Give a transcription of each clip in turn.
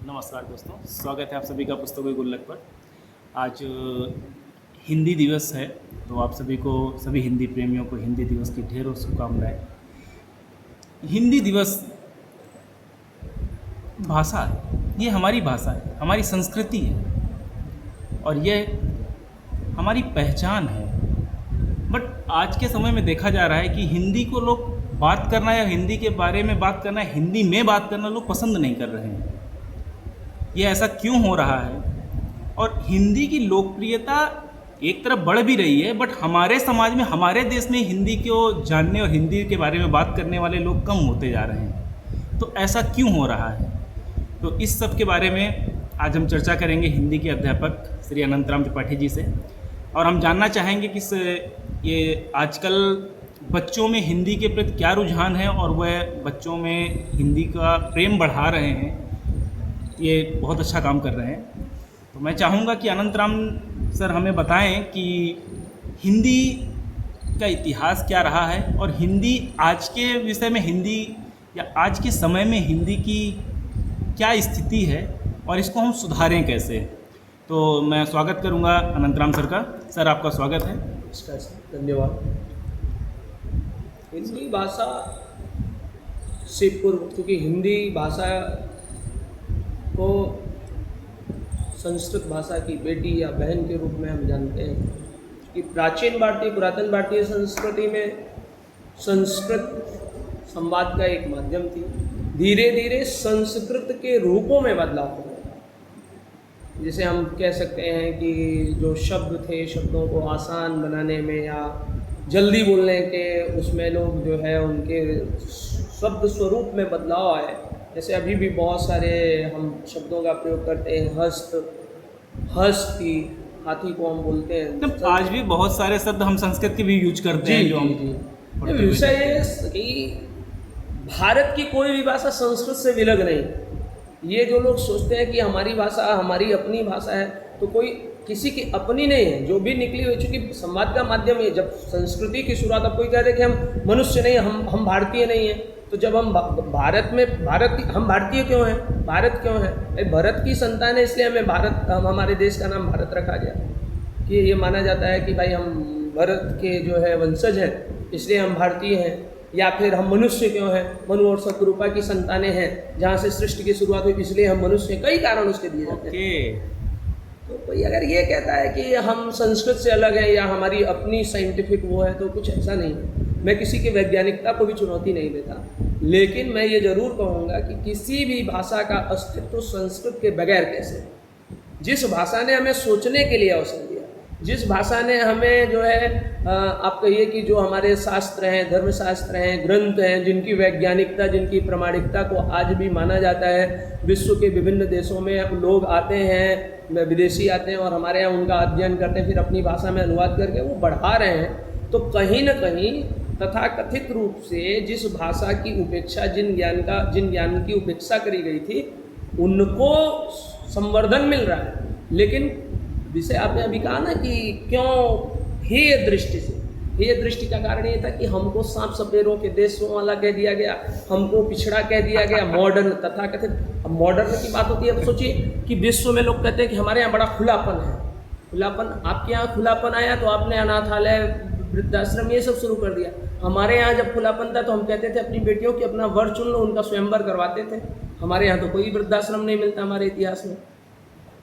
नमस्कार दोस्तों, स्वागत है आप सभी का पुस्तकों की गुल्लक पर। आज हिंदी दिवस है, तो आप सभी को, सभी हिंदी प्रेमियों को हिंदी दिवस की ढेरों शुभकामनाएं। हिंदी दिवस भाषा है, ये हमारी भाषा है, हमारी संस्कृति है और ये हमारी पहचान है। बट आज के समय में देखा जा रहा है कि हिंदी को लोग बात करना या हिंदी के बारे में बात करना, हिंदी में बात करना लोग पसंद नहीं कर रहे हैं। ये ऐसा क्यों हो रहा है? और हिंदी की लोकप्रियता एक तरफ बढ़ भी रही है, बट हमारे समाज में, हमारे देश में हिंदी को जानने और हिंदी के बारे में बात करने वाले लोग कम होते जा रहे हैं। तो ऐसा क्यों हो रहा है? तो इस सब के बारे में आज हम चर्चा करेंगे हिंदी के अध्यापक श्री अनंतराम त्रिपाठी जी से। और हम जानना चाहेंगे कि ये आजकल बच्चों में हिंदी के प्रति क्या रुझान है और वह बच्चों में हिंदी का प्रेम बढ़ा रहे हैं। ये बहुत अच्छा काम कर रहे हैं। तो मैं चाहूँगा कि अनंतराम सर हमें बताएं कि हिंदी का इतिहास क्या रहा है और हिंदी आज के विषय में, हिंदी या आज के समय में हिंदी की क्या स्थिति है और इसको हम सुधारें कैसे। तो मैं स्वागत करूँगा अनंतराम सर का। सर, आपका स्वागत है। नमस्कार सर, धन्यवाद। हिंदी भाषा से पूर्व, क्योंकि हिंदी भाषा को संस्कृत भाषा की बेटी या बहन के रूप में हम जानते हैं कि पुरातन भारतीय संस्कृति में संस्कृत संवाद का एक माध्यम थी। धीरे धीरे संस्कृत के रूपों में बदलाव हो गया। जैसे हम कह सकते हैं कि जो शब्द थे, शब्दों को आसान बनाने में या जल्दी बोलने के उसमें लोग जो है उनके शब्द स्वरूप में बदलाव आए। जैसे अभी भी बहुत सारे हम शब्दों का प्रयोग करते हैं। हस्ती, हाथी को हम बोलते हैं। तो आज भी बहुत सारे शब्द हम संस्कृत के भी यूज करते हैं। जो विषय है कि भारत की कोई भी भाषा संस्कृत से विलग नहीं। ये जो लोग सोचते हैं कि हमारी भाषा हमारी अपनी भाषा है, तो कोई किसी की अपनी नहीं है। जो भी निकली हुई, चूँकि संवाद का माध्यम है। जब संस्कृति की शुरुआत, अब कोई कहते हैं कि हम मनुष्य नहीं, हम भारतीय नहीं हैं, तो जब हम हम भारतीय क्यों हैं? भारत क्यों है? भाई भारत की संतान है, इसलिए हमारे देश का नाम भारत रखा गया। कि ये माना जाता है कि भाई हम भारत के जो है वंशज हैं, इसलिए हम भारतीय हैं। या फिर हम मनुष्य क्यों हैं? मनु और सतरूपा की संतानें हैं, जहाँ से सृष्टि की शुरुआत हुई, इसलिए हम मनुष्य हैं। कई कारण उसके दिए जाते हैं। तो कोई अगर ये कहता है कि हम संस्कृत से अलग है या हमारी अपनी साइंटिफिक वो है, तो कुछ ऐसा नहीं है। मैं किसी की वैज्ञानिकता को भी चुनौती नहीं देता, लेकिन मैं ये ज़रूर कहूँगा कि किसी भी भाषा का अस्तित्व संस्कृत के बगैर कैसे। जिस भाषा ने हमें सोचने के लिए अवसर दिया, जिस भाषा ने हमें जो है आप कहिए कि जो हमारे शास्त्र हैं, धर्मशास्त्र हैं, ग्रंथ हैं, जिनकी वैज्ञानिकता, जिनकी प्रामाणिकता को आज भी माना जाता है। विश्व के विभिन्न देशों में लोग आते हैं, विदेशी आते हैं और हमारे यहाँ उनका अध्ययन करते हैं, फिर अपनी भाषा में अनुवाद करके वो बढ़ा रहे हैं। तो कहीं न कहीं तथाकथित रूप से जिस भाषा की उपेक्षा, जिन ज्ञान की उपेक्षा करी गई थी, उनको संवर्धन मिल रहा है। लेकिन विषय आपने अभी कहा ना कि क्यों हेय दृष्टि से, हेय दृष्टि का कारण ये था कि हमको सांप सपेरों के देशों वाला कह दिया गया, हमको पिछड़ा कह दिया गया, मॉडर्न तथाकथित। अब मॉडर्न की बात होती है। अब सोचिए कि विश्व में लोग कहते हैं कि हमारे यहाँ बड़ा खुलापन है। खुलापन, आपके यहाँ खुलापन आया तो आपने अनाथालय, वृद्धाश्रम, ये सब शुरू कर दिया। हमारे यहाँ जब खुलापन था तो हम कहते थे अपनी बेटियों की अपना वर चुन लो, उनका स्वयंवर करवाते थे। हमारे यहाँ तो कोई वृद्धाश्रम नहीं मिलता हमारे इतिहास में।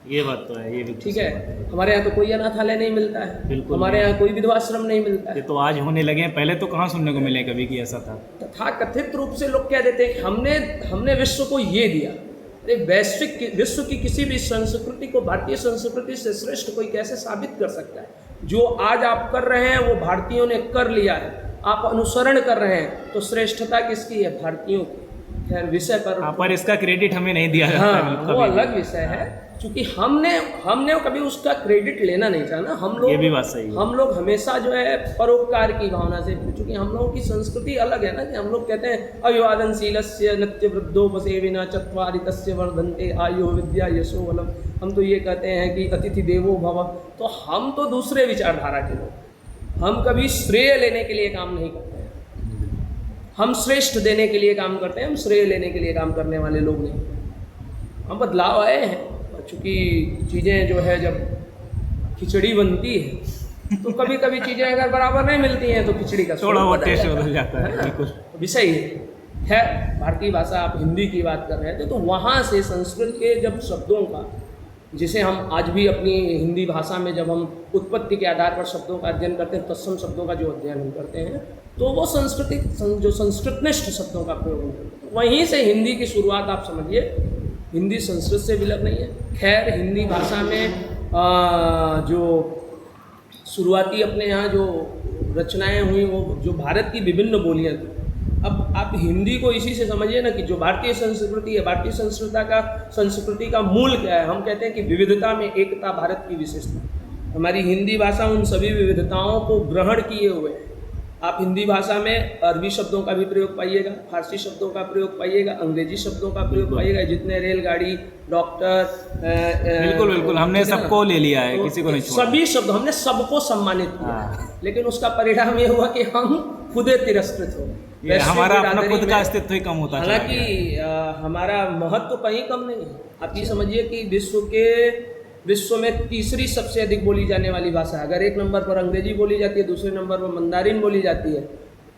ये बात तो है, ये भी ठीक है। हमारे यहाँ तो कोई अनाथालय नहीं मिलता है, बिल्कुल। हमारे यहाँ कोई विधवाश्रम नहीं मिलता है। ये तो आज होने लगे हैं, पहले तो कहाँ सुनने को मिले कभी कि ऐसा था। तथाकथित रूप से लोग कह देते हैं कि हमने विश्व को ये दिया। अरे वैश्विक विश्व की किसी भी संस्कृति को भारतीय संस्कृति से श्रेष्ठ कोई कैसे साबित कर सकता है? जो आज आप कर रहे हैं वो भारतीयों ने कर लिया है, आप अनुसरण कर रहे हैं, तो श्रेष्ठता किसकी है? भारतीयों की। खैर, विषय पर इसका क्रेडिट हमें नहीं दिया जाता। हाँ, वो अलग विषय है, क्योंकि हमने कभी उसका क्रेडिट लेना नहीं चाहा। ये भी बात सही है। हम लोग हमेशा जो है परोपकार की भावना से, क्योंकि हम लोगों की संस्कृति अलग है ना, कि हम लोग कहते हैं अभिवादनशीलस्य नित्य वृद्धोपसेविना चत्वारि तस्य वर्धन्ते आयु विद्या यशो बलम। हम तो ये कहते हैं कि अतिथि देवो भव। तो हम तो दूसरे विचारधारा के लोग, हम कभी श्रेय लेने के लिए काम नहीं करते हैं, हम श्रेष्ठ देने के लिए काम करते हैं, हम श्रेय लेने के लिए काम करने वाले लोग नहीं। हाँ, बदलाव आए हैं, चूँकि चीज़ें जो है जब खिचड़ी बनती है तो कभी कभी चीज़ें अगर बराबर नहीं मिलती हैं तो खिचड़ी का थोड़ा बहुत बदल टेस्ट जाता बदल जाता है, बिल्कुल। तो विषय है। खैर, भारतीय भाषा, आप हिंदी की बात कर रहे थे, तो वहाँ से संस्कृत के जब शब्दों का, जिसे हम आज भी अपनी हिंदी भाषा में जब हम उत्पत्ति के आधार पर शब्दों का अध्ययन करते हैं, तत्सम शब्दों का जो अध्ययन हम करते हैं, तो वो जो संस्कृतनिष्ठ शब्दों का प्रयोग हम करते हैं, वहीं से हिंदी की शुरुआत आप समझिए। हिंदी संस्कृत से विलग नहीं है। खैर, हिंदी भाषा में जो शुरुआती अपने यहाँ जो रचनाएं हुई, वो जो भारत की विभिन्न बोलियाँ थी। अब आप हिंदी को इसी से समझिए ना कि जो भारतीय संस्कृति है, भारतीय संस्कृति का मूल क्या है। हम कहते हैं कि विविधता में एकता भारत की विशेषता। हमारी हिंदी भाषा उन सभी विविधताओं को ग्रहण किए हुए है। आप हिंदी भाषा में अरबी शब्दों का भी प्रयोग पाइएगा, फारसी शब्दों का प्रयोग पाइएगा, अंग्रेजी शब्दों का प्रयोग पाइएगा। जितने रेलगाड़ी, डॉक्टर, बिल्कुल बिल्कुल, हमने सबको ले लिया है, किसी को नहीं छोड़ा। सभी शब्द हमने सबको सम्मानित किया, लेकिन उसका परिणाम ये हुआ कि हम खुदे तिरस्कृत हो गए। हमारा अपना खुद का अस्तित्व ही कम होता चला गया। हालांकि हमारा महत्व कहीं कम नहीं है। आप ये समझिए कि विश्व में तीसरी सबसे अधिक बोली जाने वाली भाषा है। अगर एक नंबर पर अंग्रेजी बोली जाती है, दूसरे नंबर पर मंदारिन बोली जाती है,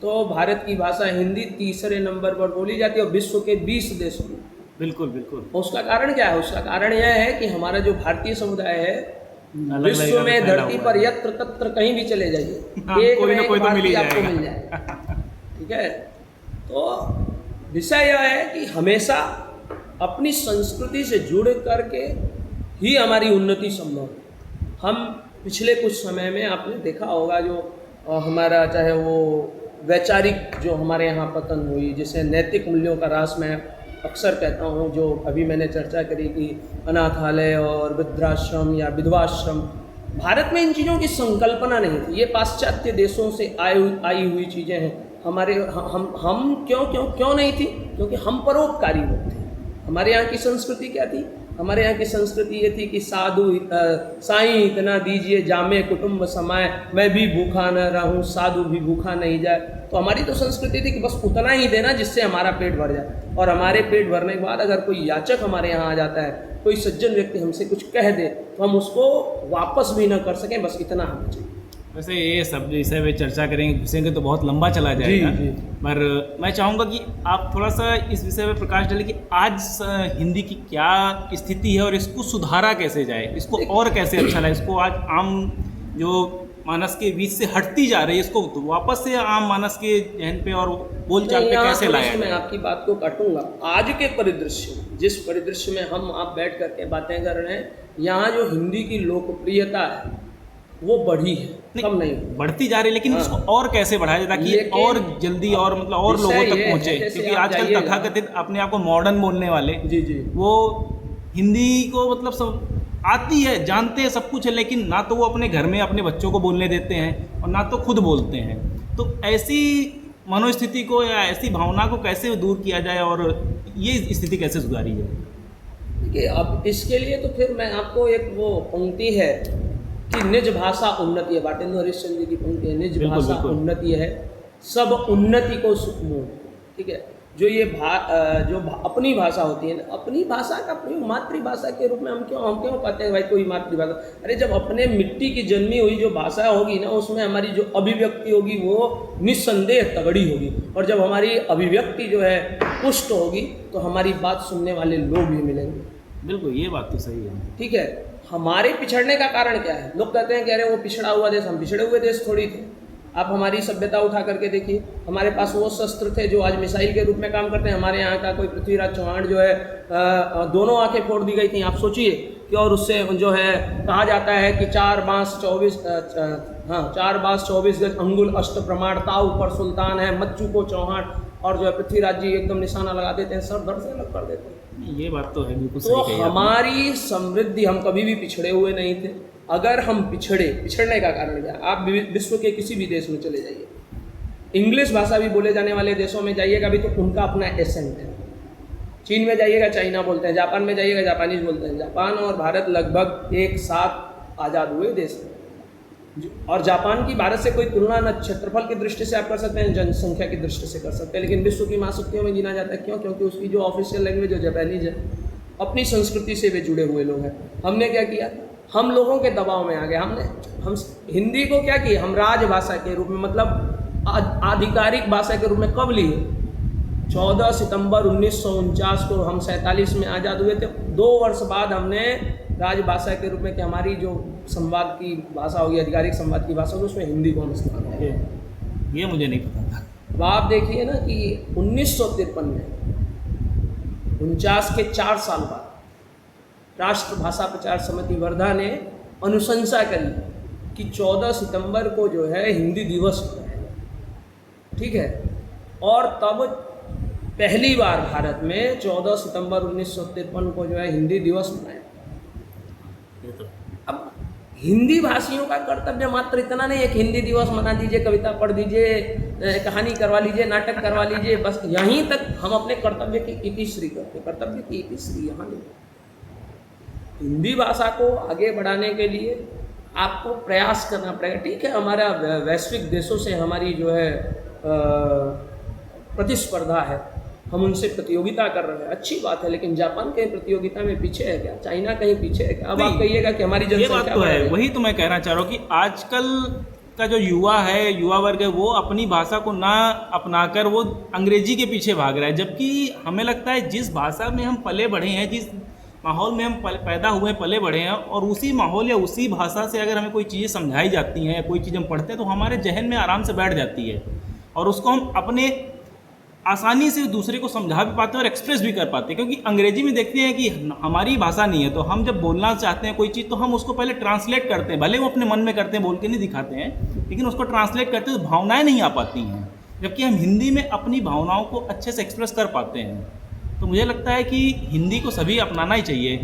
तो भारत की भाषा हिंदी तीसरे नंबर पर बोली जाती है, और विश्व के 20 देशों में। बिल्कुल बिल्कुल। उसका कारण क्या है? उसका कारण यह है कि हमारा जो भारतीय समुदाय है, विश्व में धरती पर यत्र तत्र कहीं भी चले जाइए, एक कोई ना कोई तो मिल ही आपको मिल जाएगा। ठीक है, तो विषय यह है कि हमेशा अपनी संस्कृति से जुड़ करके ही हमारी उन्नति संभव है। हम पिछले कुछ समय में आपने देखा होगा, जो हमारा चाहे वो वैचारिक जो हमारे यहाँ पतन हुई, जिसे नैतिक मूल्यों का ह्रास मैं अक्सर कहता हूँ, जो अभी मैंने चर्चा करी कि अनाथालय और वृद्धाश्रम या विधवाश्रम, भारत में इन चीज़ों की संकल्पना नहीं थी। ये पाश्चात्य देशों से आई हुई चीज़ें हैं। हमारे हम क्यों नहीं थी? क्योंकि हम परोपकारी लोग थे। हमारे यहाँ की संस्कृति क्या थी? हमारे यहाँ की संस्कृति ये थी कि साधु साईं इतना दीजिए जामे कुटुंब समाए, मैं भी भूखा न रहूं साधु भी भूखा नहीं जाए। तो हमारी तो संस्कृति थी कि बस उतना ही देना जिससे हमारा पेट भर जाए, और हमारे पेट भरने के बाद अगर कोई याचक हमारे यहाँ आ जाता है, कोई सज्जन व्यक्ति हमसे कुछ कह दे, तो हम उसको वापस भी न कर सकें, बस इतना हमें चाहिए। वैसे ये सब विषय में चर्चा करेंगे, घुसेंगे तो बहुत लंबा चला जाएगा। जी। पर मैं चाहूँगा कि आप थोड़ा सा इस विषय में प्रकाश डालें कि आज हिंदी की क्या स्थिति है और इसको सुधारा कैसे जाए, इसको और कैसे अच्छा लगे, इसको आज आम जो मानस के बीच से हटती जा रही है, इसको तो वापस से आम मानस के जहन पे और बोलचाल पे कैसे लाया जाए। मैं आपकी बात को काटूंगा। आज के परिदृश्य, जिस परिदृश्य में हम आप बैठ करके बातें कर रहे हैं, यहाँ जो हिंदी की लोकप्रियता है वो बढ़ी है, कम नहीं बढ़ती जा रही है, लेकिन इसको और कैसे बढ़ाया जाए ताकि और जल्दी और मतलब और लोगों तक पहुंचे। क्योंकि आजकल तथाकथित अपने आप को मॉडर्न बोलने वाले, जी, वो हिंदी को मतलब सब आती है, जानते हैं, सब कुछ है, लेकिन ना तो वो अपने घर में अपने बच्चों को बोलने देते हैं और ना तो खुद बोलते हैं। तो ऐसी मनोस्थिति को या ऐसी भावना को कैसे दूर किया जाए और ये स्थिति कैसे सुधारी जाए? देखिए, अब इसके लिए तो फिर मैं आपको एक वो पंक्ति है कि निज भाषा उन्नति है, बाटेंद्र हरिश्चंद्र जी की पंक्ति है, निज भाषा उन्नति है, सब उन्नति को सुख मोह। ठीक है, जो ये अपनी भाषा होती है ना, अपनी भाषा का प्रयोग मातृभाषा के रूप में हम क्यों कहते हैं भाई कोई मातृभाषा? अरे जब अपने मिट्टी की जन्मी हुई जो भाषा होगी ना, उसमें हमारी जो अभिव्यक्ति होगी वो निस्संदेह तगड़ी होगी, और जब हमारी अभिव्यक्ति जो है पुष्ट होगी तो हमारी बात सुनने वाले लोग भी मिलेंगे। बिल्कुल, ये बात तो सही है। ठीक है, हमारे पिछड़ने का कारण क्या है? लोग कहते हैं कि अरे वो पिछड़ा हुआ देश, हम पिछड़े हुए देश थोड़ी थे। आप हमारी सभ्यता उठा करके देखिए, हमारे पास वो शस्त्र थे जो आज मिसाइल के रूप में काम करते हैं। हमारे यहाँ का कोई पृथ्वीराज चौहान जो है, दोनों आंखें फोड़ दी गई थी, आप सोचिए कि, और उससे जो है कहा जाता है कि 4 बांस 24 गज अंगुल अष्ट प्रमाण ताऊ पर सुल्तान है मच्चू को चौहान, और जो है पृथ्वीराज जी एकदम निशाना लगा देते हैं, सर धड़ से अलग कर देते हैं। ये बात तो है, बिल्कुल तो हमारी समृद्धि, हम कभी भी पिछड़े हुए नहीं थे। अगर हम पिछड़ने का कारण क्या? आप विश्व के किसी भी देश में चले जाइए, इंग्लिश भाषा भी बोले जाने वाले देशों में जाइएगा भी तो उनका अपना एसेंट है। चीन में जाइएगा चाइना बोलते हैं, जापान में जाइएगा जापानीज बोलते हैं। जापान और भारत लगभग एक साथ आज़ाद हुए देश हैं, और जापान की भारत से कोई तुलना न क्षेत्रफल की दृष्टि से आप कर सकते हैं, जनसंख्या की दृष्टि से कर सकते हैं, लेकिन विश्व की महाशक्तियों में गिना जाता है। क्यों? क्योंकि उसकी जो ऑफिशियल लैंग्वेज जो जापानीज है, अपनी संस्कृति से भी जुड़े हुए लोग हैं। हमने क्या किया, हम लोगों के दबाव में आ गए। हम हिंदी को क्या किया, हम राजभाषा के रूप में, मतलब आधिकारिक भाषा के रूप में कब लिए? 14 सितंबर 1949 को हम 47 में आज़ाद हुए थे। 2 वर्ष बाद हमने राजभाषा के रूप में, कि हमारी जो संवाद की भाषा होगी, आधिकारिक संवाद की भाषा होगी, उसमें हिंदी को हम स्थान दें। ये मुझे नहीं पता था। अब आप देखिए ना कि 1953 में 49 के 4 साल बाद राष्ट्रभाषा प्रचार समिति वर्धा ने अनुशंसा करी कि 14 सितंबर को जो है हिंदी दिवस होता है, ठीक है। और तब पहली बार भारत में 14 सितंबर 1953 को जो है हिंदी दिवस मनाया। अब हिंदी भाषियों का कर्तव्य मात्र इतना नहीं है कि हिंदी दिवस मना दीजिए, कविता पढ़ दीजिए, कहानी करवा लीजिए, नाटक करवा लीजिए, बस यहीं तक हम अपने कर्तव्य की इतिश्री करते। कर्तव्य की इतिश्री यहाँ नहीं। हिंदी भाषा को आगे बढ़ाने के लिए आपको प्रयास करना पड़ेगा। ठीक है, हमारा वैश्विक देशों से हमारी जो है प्रतिस्पर्धा है, हम उनसे प्रतियोगिता कर रहे हैं, अच्छी बात है, लेकिन जापान कहीं प्रतियोगिता में पीछे है क्या? चाइना कहीं पीछे है क्या? अब आप कहिएगा कि हमारी जनसंख्या ये बात तो है, वही तो मैं कहना चाह रहा हूँ कि आजकल का जो युवा है, युवा वर्ग है, वो अपनी भाषा को ना अपनाकर वो अंग्रेजी के पीछे भाग रहा है। जबकि हमें लगता है जिस भाषा में हम पले बढ़े हैं, जिस माहौल में हम पैदा हुए पले बढ़े हैं, और उसी माहौल या उसी भाषा से अगर हमें कोई चीज़ें समझाई जाती हैं या कोई चीज़ हम पढ़ते हैं तो हमारे जहन में आराम से बैठ जाती है, और उसको हम अपने आसानी से दूसरे को समझा भी पाते हैं और एक्सप्रेस भी कर पाते हैं। क्योंकि अंग्रेजी में देखते हैं कि हमारी भाषा नहीं है, तो हम जब बोलना चाहते हैं कोई चीज़ तो हम उसको पहले ट्रांसलेट करते हैं, भले वो अपने मन में करते हैं, बोल के नहीं दिखाते हैं, लेकिन उसको ट्रांसलेट करते हैं तो भावनाएं नहीं आ पाती हैं। जबकि हम हिंदी में अपनी भावनाओं को अच्छे से एक्सप्रेस कर पाते हैं। तो मुझे लगता है कि हिंदी को सभी अपनाना ही चाहिए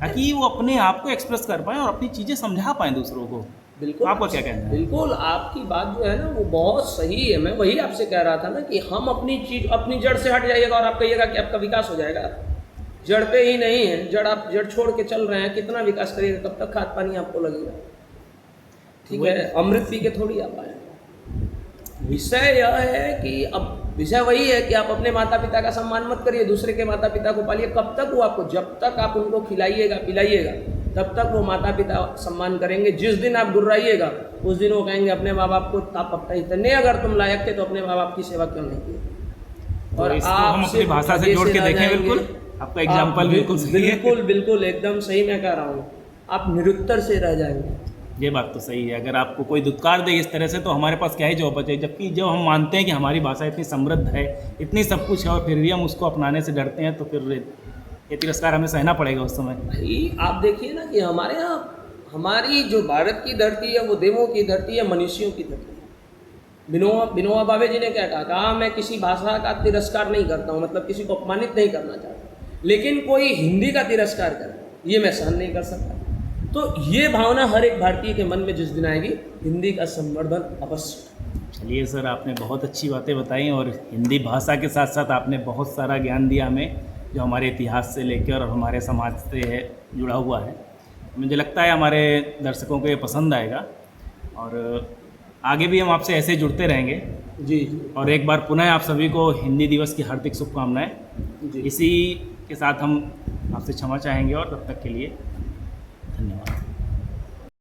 ताकि वो अपने आप को एक्सप्रेस कर पाएँ और अपनी चीज़ें समझा पाएँ दूसरों को। बिल्कुल, आपका क्या कहना है? बिल्कुल, आपकी बात जो है ना वो बहुत सही है। मैं वही आपसे कह रहा था ना कि हम अपनी चीज, अपनी जड़ से हट जाइएगा और आप कहिएगा कि आपका विकास हो जाएगा। जड़ पे ही नहीं है, जड़ छोड़ के चल रहे हैं, कितना विकास करिएगा? कब तक खाद पानी आपको लगेगा? ठीक है, अमृत पी के थोड़ी आ पाए। विषय यह है कि अब विषय वही है कि आप अपने माता पिता का सम्मान मत करिए, दूसरे के माता पिता को पालिए। कब तक वो आपको, जब तक आप उनको खिलाइएगा पिलाइएगा तब तक वो माता पिता सम्मान करेंगे। जिस दिन आप गुर्राइएगा उस दिन वो कहेंगे अपने माँ बाप को आप अपना इतने अगर तुम लायक थे तो अपने माँ बाप की सेवा क्यों नहीं की? और हम अपनी भाषा से जोड़ के देखें, बिल्कुल आपका एग्जाम्पल बिल्कुल सही है। बिल्कुल बिल्कुल एकदम सही मैं कह रहा हूँ, आप निरुत्तर से रह जाएंगे। ये बात तो सही है। अगर आपको कोई दुत्कार दे इस तरह से तो हमारे पास क्या ही जवाब बचे। जबकि जब हम मानते हैं कि हमारी भाषा इतनी समृद्ध है, इतनी सब कुछ है, और फिर भी हम उसको अपनाने से डरते हैं, तो फिर ये तिरस्कार हमें सहना पड़ेगा उस समय। भाई आप देखिए ना कि हमारे यहाँ, हमारी जो भारत की धरती है वो देवों की धरती है, मनुष्यों की धरती है। विनोबा भावे जी ने क्या कहा, मैं किसी भाषा का तिरस्कार नहीं करता हूँ, मतलब किसी को अपमानित नहीं करना चाहता, लेकिन कोई हिंदी का तिरस्कार करे ये मैं सहन नहीं कर सकता। तो ये भावना हर एक भारतीय के मन में जिस दिन आएगी, हिंदी का संवर्धन अवश्य। चलिए सर, आपने बहुत अच्छी बातें बताई और हिंदी भाषा के साथ साथ आपने बहुत सारा ज्ञान दिया हमें, जो हमारे इतिहास से लेकर और हमारे समाज से जुड़ा हुआ है। मुझे लगता है हमारे दर्शकों को ये पसंद आएगा, और आगे भी हम आपसे ऐसे जुड़ते रहेंगे। जी। और एक बार पुनः आप सभी को हिंदी दिवस की हार्दिक शुभकामनाएं। इसी के साथ हम आपसे क्षमा चाहेंगे, और तब तक के लिए धन्यवाद।